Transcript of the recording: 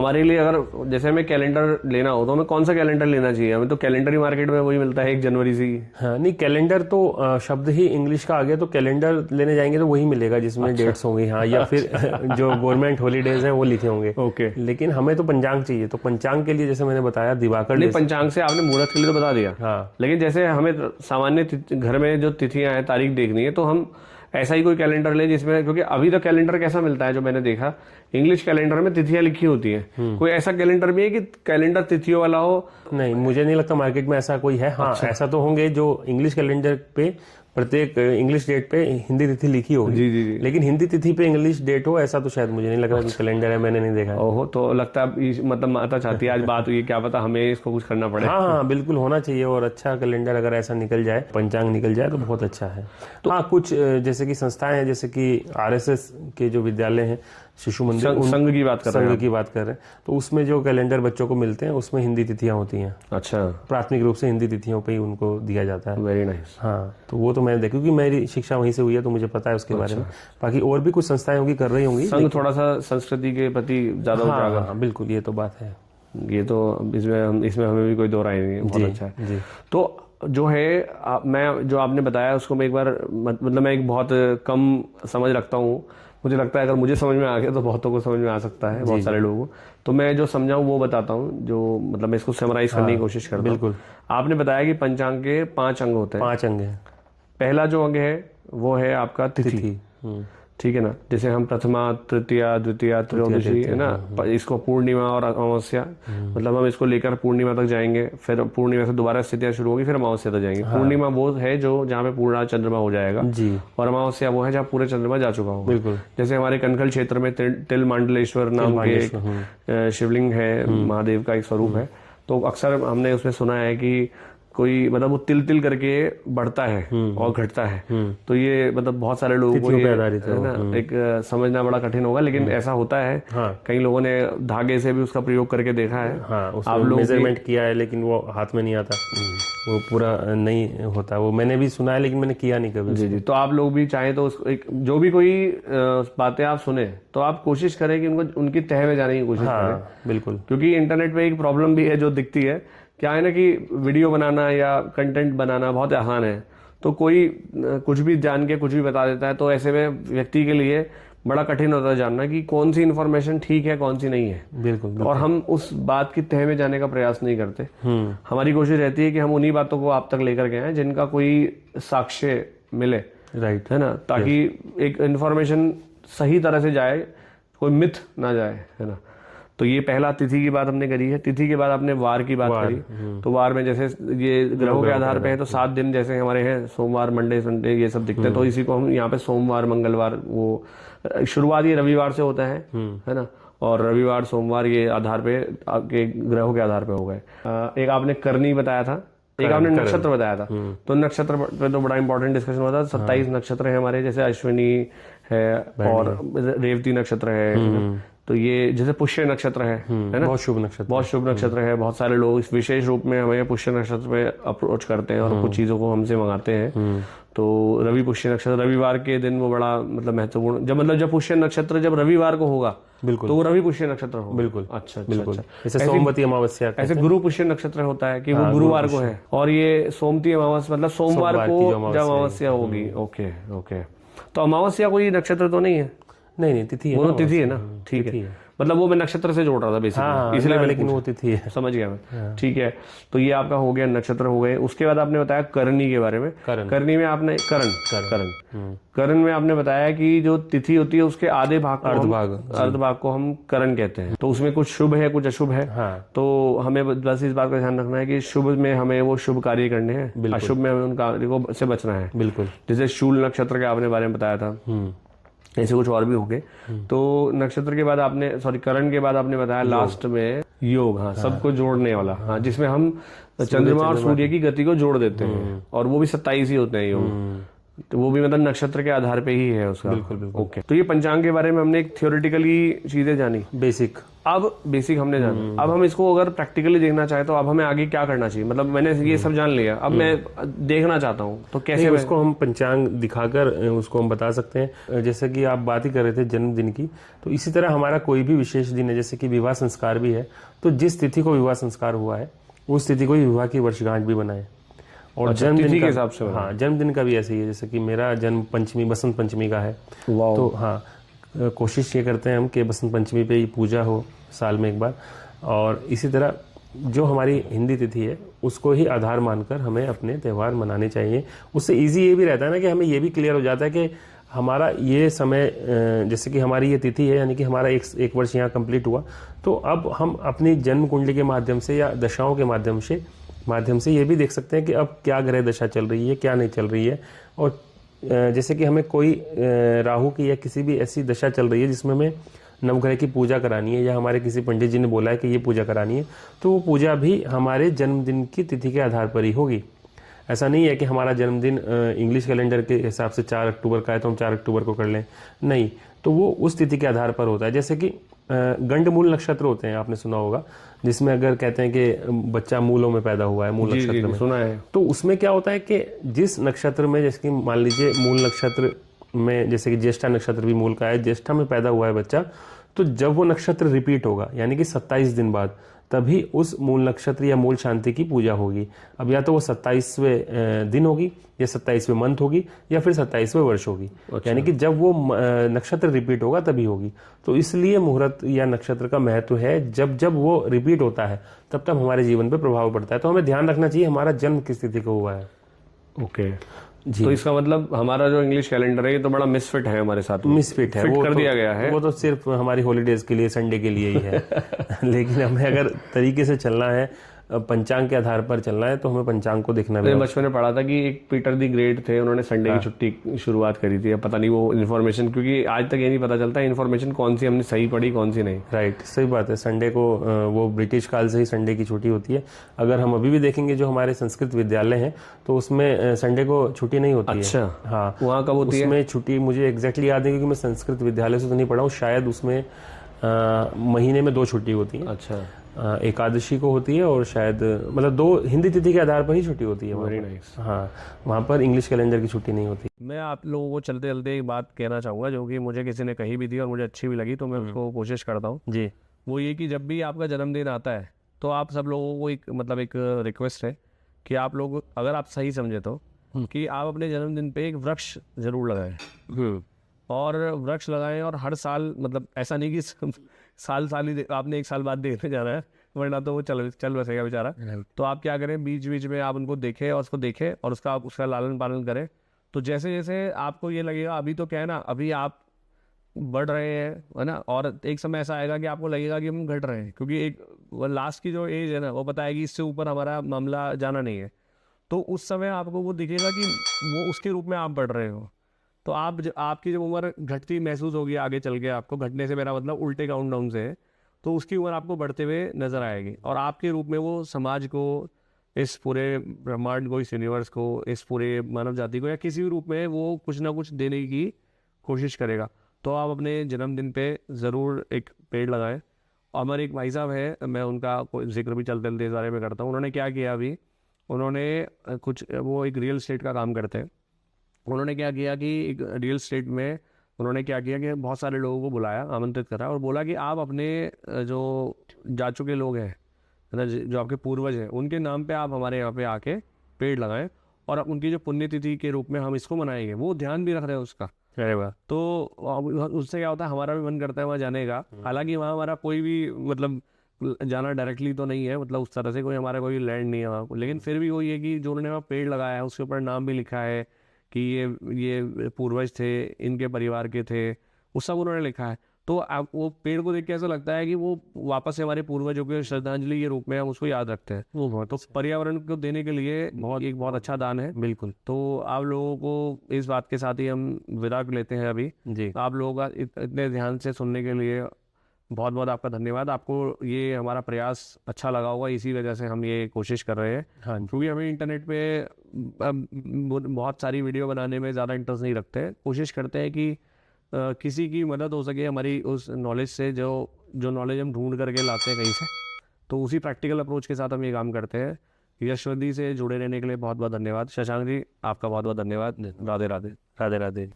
हमारे लिए अगर जैसे हमें कैलेंडर लेना हो तो हमें कौन सा कैलेंडर लेना चाहिए? हमें तो कैलेंडर ही मार्केट में वही मिलता है 1 जनवरी से ही। हाँ नहीं, कैलेंडर तो शब्द ही इंग्लिश का आ गया, तो कैलेंडर लेने जाएंगे तो वही मिलेगा जिसमें डेट्स होंगी। हाँ, या फिर जो गवर्नमेंट हॉलीडेज हैं वो लिखे होंगे। ओके। लेकिन हमें तो पंचांग चाहिए, तो पंचांग के लिए जैसे मैंने बताया दिवाकर नहीं, पंचांग से आपने मुहूर्त के लिए तो बता दिया। हाँ, लेकिन जैसे हमें सामान्य घर में जो तिथियां हैं, तारीख देखनी है, तो हम ऐसा ही कोई कैलेंडर ले जिसमें, क्योंकि अभी तो कैलेंडर कैसा मिलता है जो मैंने देखा, इंग्लिश कैलेंडर में तिथियां लिखी होती हैं। कोई ऐसा कैलेंडर भी है कि कैलेंडर तिथियों वाला हो? नहीं, मुझे नहीं लगता मार्केट में ऐसा कोई है। हाँ, ऐसा तो होंगे जो इंग्लिश कैलेंडर पे प्रत्येक इंग्लिश डेट पे हिंदी तिथि लिखी होगी। जी जी जी। लेकिन हिंदी तिथि पे इंग्लिश डेट हो, ऐसा तो शायद मुझे नहीं लग रहा कि कैलेंडर है, मैंने नहीं देखा है। ओहो, तो लगता है मतलब माता चाहती है आज बात हुई, क्या पता हमें इसको कुछ करना पड़े। हाँ हाँ, बिल्कुल होना चाहिए। और अच्छा कैलेंडर अगर ऐसा निकल जाए, पंचांग निकल जाए तो बहुत अच्छा है। तो हाँ, कुछ जैसे कि संस्थाएं हैं, जैसे कि आरएसएस के जो विद्यालय हैं, शिशु मंदिर, संघ की बात कर रहे हैं? संघ की बात कर रहे हैं। तो उसमें जो कैलेंडर बच्चों को मिलते हैं उसमें हिंदी तिथियां होती हैं। अच्छा, प्राथमिक रूप से हिंदी तिथियों पे ही उनको दिया जाता है। Very nice. हाँ, तो वो तो मैंने देखा, क्योंकि मेरी शिक्षा वहीं से हुई है तो मुझे पता है उसके बारे में। बाकी और भी कुछ संस्थाएं होंगी, कर रही होंगी। संघ थोड़ा सा संस्कृति के प्रति ज्यादा उजागर। हाँ, बिल्कुल, ये तो बात है। ये तो इसमें हमें भी कोई दो राय नहीं है। बहुत अच्छा है जी। तो जो है मैं जो आपने बताया उसको मैं एक बार मतलब मैं एक बहुत कम समझ रखता हूँ। मुझे लगता है अगर मुझे समझ में आ गया तो बहुतों को समझ में आ सकता है, बहुत सारे लोगों को। तो मैं जो समझाऊं वो बताता हूँ, जो मतलब मैं इसको समराइज करने की कोशिश करता हूँ। बिल्कुल। आपने बताया कि पंचांग के 5 अंग होते हैं। 5 अंग हैं। पहला जो अंग है वो है आपका तिथि। ठीक है ना? जैसे हम प्रथमा, तृतीया, द्वितीया, त्रयोदशी, है ना, इसको पूर्णिमा और अमावस्या, मतलब हम इसको लेकर पूर्णिमा तक जाएंगे, फिर पूर्णिमा से दोबारा स्थितियां शुरू होगी, फिर अमावस्या तक जाएंगे। पूर्णिमा वो है जो जहाँ पे पूर्ण चंद्रमा हो जाएगा जी, और अमावस्या वो है जहाँ पूरे चंद्रमा जा चुका होगा। बिल्कुल। जैसे हमारे कनखल क्षेत्र में तिल मांडलेश्वर नाम के एक शिवलिंग है, महादेव का एक स्वरूप है। तो अक्सर हमने उसमें सुना है कि कोई मतलब वो तिल तिल करके बढ़ता है और घटता है। तो ये मतलब बहुत सारे लोगों को ये है ना एक समझना बड़ा कठिन होगा, लेकिन ऐसा होता है। कई लोगों ने धागे से भी उसका प्रयोग करके देखा है। आप लोग मेजरमेंट किया है, लेकिन वो हाथ में नहीं आता, वो पूरा नहीं होता। वो मैंने भी सुना है, लेकिन मैंने किया नहीं कभी। जी जी। तो आप लोग भी चाहें तो जो भी कोई बातें आप सुने तो आप कोशिश करें कि उनको उनकी तह में जाने की कोशिश करें। बिल्कुल। क्योंकि इंटरनेट पे एक प्रॉब्लम भी है जो दिखती है, क्या है ना कि वीडियो बनाना या कंटेंट बनाना बहुत आसान है, तो कोई कुछ भी जान के कुछ भी बता देता है। तो ऐसे में व्यक्ति के लिए बड़ा कठिन होता है जानना कि कौन सी इन्फॉर्मेशन ठीक है, कौन सी नहीं है। बिल्कुल। और हम उस बात की तह में जाने का प्रयास नहीं करते। हमारी कोशिश रहती है कि हम उन्हीं बातों को आप तक लेकर के आए जिनका कोई साक्ष्य मिले, राइट, है ना, ताकि एक इन्फॉर्मेशन सही तरह से जाए, कोई मिथ ना जाए, है ना। तो ये पहला तिथि की बात हमने करी है। तिथि के बाद आपने वार की बात करी। तो वार में जैसे ये ग्रहों के आधार पे है, तो 7 दिन जैसे हमारे हैं, सोमवार, मंडे, संडे, ये सब दिखते हैं। तो इसी को हम यहाँ पे सोमवार, मंगलवार, वो शुरुआत ये रविवार से होता है ना। और रविवार, सोमवार, ये आधार पे आपके ग्रहों के आधार पे हो गए। एक आपने करनी बताया था, एक आपने नक्षत्र बताया था। तो नक्षत्र पे तो बड़ा इंपॉर्टेंट डिस्कशन हुआ था। 27 नक्षत्र है हमारे, जैसे अश्विनी है और रेवती नक्षत्र है। तो ये जैसे पुष्य नक्षत्र है ना, बहुत शुभ नक्षत्र, बहुत शुभ नक्षत्र है। बहुत सारे लोग इस विशेष रूप में हमें पुष्य नक्षत्र पे अप्रोच करते हैं और कुछ चीजों को हमसे मंगाते हैं। तो रवि पुष्य नक्षत्र, रविवार के दिन वो बड़ा मतलब महत्वपूर्ण, जब पुष्य नक्षत्र जब रविवार को होगा, बिल्कुल, तो वो रवि पुष्य नक्षत्र होगा। बिल्कुल। अच्छा, बिल्कुल। जैसे सोमवती अमावस्या, ऐसे गुरु पुष्य नक्षत्र होता है कि वो गुरुवार को है, और ये सोमती अमावस्या मतलब सोमवार को जब अमावस्या होगी। Okay okay. तो अमावस्या कोई नक्षत्र तो नहीं है? नहीं, तिथि है, वो तिथि है ना। ठीक है, मतलब वो मैं नक्षत्र से जोड़ रहा था बेसिकली, इसलिए लेकिन वो तिथि है, समझ गया मैं। ठीक है, तो ये आपका हो गया, नक्षत्र हो गए। उसके बाद आपने बताया करनी के बारे में। करनी में आपने करण में आपने बताया कि जो तिथि होती है उसके आधे भाग को अर्धभाग को हम करण कहते हैं। तो उसमें कुछ शुभ है, कुछ अशुभ है। तो हमें बस इस बात का ध्यान रखना है कि शुभ में हमें वो शुभ कार्य करने हैं, अशुभ में हमें उन कार्य को से बचना है। बिल्कुल। जैसे शूल नक्षत्र के आपने बारे में बताया था, ऐसे कुछ और भी हो गए। तो नक्षत्र के बाद आपने करण के बाद आपने बताया लास्ट में योग। सबको जोड़ने वाला, जिसमें हम चंद्रमा और सूर्य की गति को जोड़ देते हैं, और वो भी 27 ही होते हैं योग। तो वो भी मतलब नक्षत्र के आधार पे ही है उसका। बिल्कुल बिल्कुल। ओके, तो ये पंचांग के बारे में हमने एक थियोरेटिकली चीजें जानी, बेसिक। अब बेसिक हमने जाना, अब हम इसको अगर प्रैक्टिकली देखना चाहे तो अब हमें आगे क्या करना चाहिए? मतलब मैंने ये सब जान लिया, अब मैं देखना चाहता हूँ तो कैसे? उसको हम पंचांग दिखाकर उसको हम बता सकते हैं। जैसे कि आप बात ही कर रहे थे जन्मदिन की, तो इसी तरह हमारा कोई भी विशेष दिन है, जैसे कि विवाह संस्कार भी है, तो जिस तिथि को विवाह संस्कार हुआ है उस तिथि को ही विवाह की वर्षगांठ भी बनाए। और जन्मदिन के हिसाब से, हाँ, जन्मदिन का भी ऐसे ही है। जैसे कि मेरा जन्म पंचमी, बसंत पंचमी का है, तो हाँ, कोशिश ये करते हैं हम कि बसंत पंचमी पे ही पूजा हो साल में एक बार। और इसी तरह जो हमारी हिंदी तिथि है उसको ही आधार मानकर हमें अपने त्यौहार मनाने चाहिए। उससे इजी ये भी रहता है ना कि हमें ये भी क्लियर हो जाता है कि हमारा ये समय, जैसे कि हमारी ये तिथि है, यानी कि हमारा एक वर्ष यहाँ कंप्लीट हुआ, तो अब हम अपनी जन्म कुंडली के माध्यम से या दशाओं के माध्यम से ये भी देख सकते हैं कि अब क्या ग्रह दशा चल रही है, क्या नहीं चल रही है। और जैसे कि हमें कोई राहु की या किसी भी ऐसी दशा चल रही है जिसमें हमें नवग्रह की पूजा करानी है, या हमारे किसी पंडित जी ने बोला है कि ये पूजा करानी है, तो वो पूजा भी हमारे जन्मदिन की तिथि के आधार पर ही होगी। ऐसा नहीं है कि हमारा जन्मदिन इंग्लिश कैलेंडर के हिसाब से 4 अक्टूबर का है तो हम 4 अक्टूबर को कर लें, नहीं, तो वो उस तिथि के आधार पर होता है। जैसे कि गंडमूल नक्षत्र होते हैं, आपने सुना होगा, जिसमें अगर कहते हैं कि बच्चा मूलों में पैदा हुआ है, मूल नक्षत्र में, सुना है। तो उसमें क्या होता है कि जिस नक्षत्र में, जैसे कि मान लीजिए मूल नक्षत्र में, जैसे कि ज्येष्ठा नक्षत्र भी मूल का है, ज्येष्ठा में पैदा हुआ है बच्चा, तो जब वो नक्षत्र रिपीट होगा, यानी कि 27 दिन बाद, तभी उस मूल नक्षत्र या मूल शांति की पूजा होगी। अब या तो वो 27वें दिन होगी, या 27वें मंथ होगी, या फिर 27वें वर्ष होगी। अच्छा। यानी कि जब वो नक्षत्र रिपीट होगा तभी होगी। तो इसलिए मुहूर्त या नक्षत्र का महत्व है, जब जब वो रिपीट होता है तब तब हमारे जीवन पर प्रभाव पड़ता है। तो हमें ध्यान रखना चाहिए हमारा जन्म किस तिथि को हुआ है। ओके जी। तो इसका मतलब हमारा जो इंग्लिश कैलेंडर है ये तो बड़ा मिसफिट है हमारे साथ में। मिसफिट है, फिट वो कर तो दिया गया है। वो तो सिर्फ हमारी हॉलीडेज के लिए, संडे के लिए ही है। लेकिन हमें अगर तरीके से चलना है, पंचांग के आधार पर चलना है, तो हमें पंचांग को देखना भी। बचपन में पढ़ा था कि एक पीटर दी ग्रेट थे, उन्होंने संडे की छुट्टी शुरुआत करी थी। अब पता नहीं वो इन्फॉर्मेशन, क्योंकि आज तक ये नहीं पता चलता इन्फॉर्मेशन कौन सी हमने सही पढ़ी, कौन सी नहीं। राइट, सही बात है। संडे को वो ब्रिटिश काल से ही संडे की छुट्टी होती है। अगर हम अभी भी देखेंगे जो हमारे संस्कृत विद्यालय हैं, तो उसमें संडे को छुट्टी नहीं होती है। अच्छा, हाँ, वहाँ कब होती है? उसमें छुट्टी मुझे एग्जैक्टली याद है, क्योंकि मैं संस्कृत विद्यालय से तो नहीं पढ़ा हूँ। शायद उसमें महीने में 2 छुट्टी होती है। अच्छा, एकादशी को होती है, और शायद मतलब 2 हिंदी तिथि के आधार पर ही छुट्टी होती है। Very nice. हाँ, वहाँ पर इंग्लिश कैलेंडर की छुट्टी नहीं होती। मैं आप लोगों को चलते चलते एक बात कहना चाहूँगा, जो कि मुझे किसी ने कही भी थी और मुझे अच्छी भी लगी, तो मैं उसको कोशिश करता हूँ जी। वो ये कि जब भी आपका जन्मदिन आता है तो आप सब लोगों को एक रिक्वेस्ट है कि आप लोग, अगर आप सही समझे तो, कि आप अपने जन्मदिन पे एक वृक्ष जरूर लगाएं। और वृक्ष लगाएं, और हर साल, मतलब ऐसा नहीं कि साल ही आपने 1 साल बाद देखने जाना है, वरना तो वो चल बसेगा बेचारा। तो आप क्या करें, बीच बीच में आप उनको देखें और उसको देखें और उसका लालन पालन करें। तो जैसे जैसे आपको ये लगेगा, अभी तो क्या है ना, अभी आप बढ़ रहे हैं, है ना, और एक समय ऐसा आएगा कि आपको लगेगा कि हम घट रहे हैं, क्योंकि एक लास्ट की जो एज है ना, वो बताएगी इससे ऊपर हमारा मामला जाना नहीं है। तो उस समय आपको वो दिखेगा कि वो उसके रूप में आप बढ़ रहे हो। तो आपकी जब उम्र घटती महसूस होगी आगे चल के, आपको घटने से मेरा मतलब उल्टे काउंटडाउन से है, तो उसकी उम्र आपको बढ़ते हुए नजर आएगी, और आपके रूप में वो समाज को, इस पूरे ब्रह्मांड को, इस यूनिवर्स को, इस पूरे मानव जाति को, या किसी भी रूप में वो कुछ ना कुछ देने की कोशिश करेगा। तो आप अपने जन्मदिन पे ज़रूर एक पेड़ लगाएं। और हमारे एक भाई साहब है, मैं उनका जिक्र भी चलते चलते इस बारे में करता हूँ। उन्होंने क्या किया अभी, उन्होंने वो एक रियल एस्टेट का काम करते हैं। उन्होंने क्या किया कि एक रियल एस्टेट में उन्होंने क्या किया कि बहुत सारे लोगों को बुलाया, आमंत्रित करा, और बोला कि आप अपने जो जा चुके लोग हैं ना, जो आपके पूर्वज हैं, उनके नाम पे आप हमारे यहाँ पे आके पेड़ लगाएं, और उनकी जो पुण्यतिथि के रूप में हम इसको मनाएंगे। वो ध्यान भी रख रहे हैं उसका। अरे वाह। तो उससे क्या होता है, हमारा भी मन करता है वहाँ जाने का। हालांकि वहाँ हमारा कोई भी मतलब जाना डायरेक्टली तो नहीं है, मतलब उस तरह से कोई हमारा कोई लैंड नहीं है वहाँ, लेकिन फिर भी वो ये कि जो उन्होंने वहाँ पेड़ लगाया है उसके ऊपर नाम भी लिखा है कि ये पूर्वज थे, इनके परिवार के थे, वो सब उन्होंने लिखा है। तो आप वो पेड़ को देख के ऐसा लगता है कि वो वापस से हमारे पूर्वजों के श्रद्धांजलि के रूप में हम उसको याद रखते हैं। वो बहुत, तो पर्यावरण को देने के लिए एक बहुत अच्छा दान है। बिल्कुल। तो आप लोगों को इस बात के साथ ही हम विदा लेते हैं अभी जी। आप लोगों का इतने ध्यान से सुनने के लिए बहुत बहुत आपका धन्यवाद। आपको ये हमारा प्रयास अच्छा लगा होगा, इसी वजह से हम ये कोशिश कर रहे हैं। हाँ क्योंकि हमें इंटरनेट पे बहुत सारी वीडियो बनाने में ज़्यादा इंटरेस्ट नहीं रखते। कोशिश करते हैं कि किसी की मदद हो सके हमारी उस नॉलेज से, जो नॉलेज हम ढूंढ करके लाते हैं कहीं से, तो उसी प्रैक्टिकल अप्रोच के साथ हम ये काम करते हैं। यशवंती से जुड़े रहने के लिए बहुत बहुत धन्यवाद। शशांक जी, आपका बहुत बहुत धन्यवाद। राधे राधे। राधे राधे।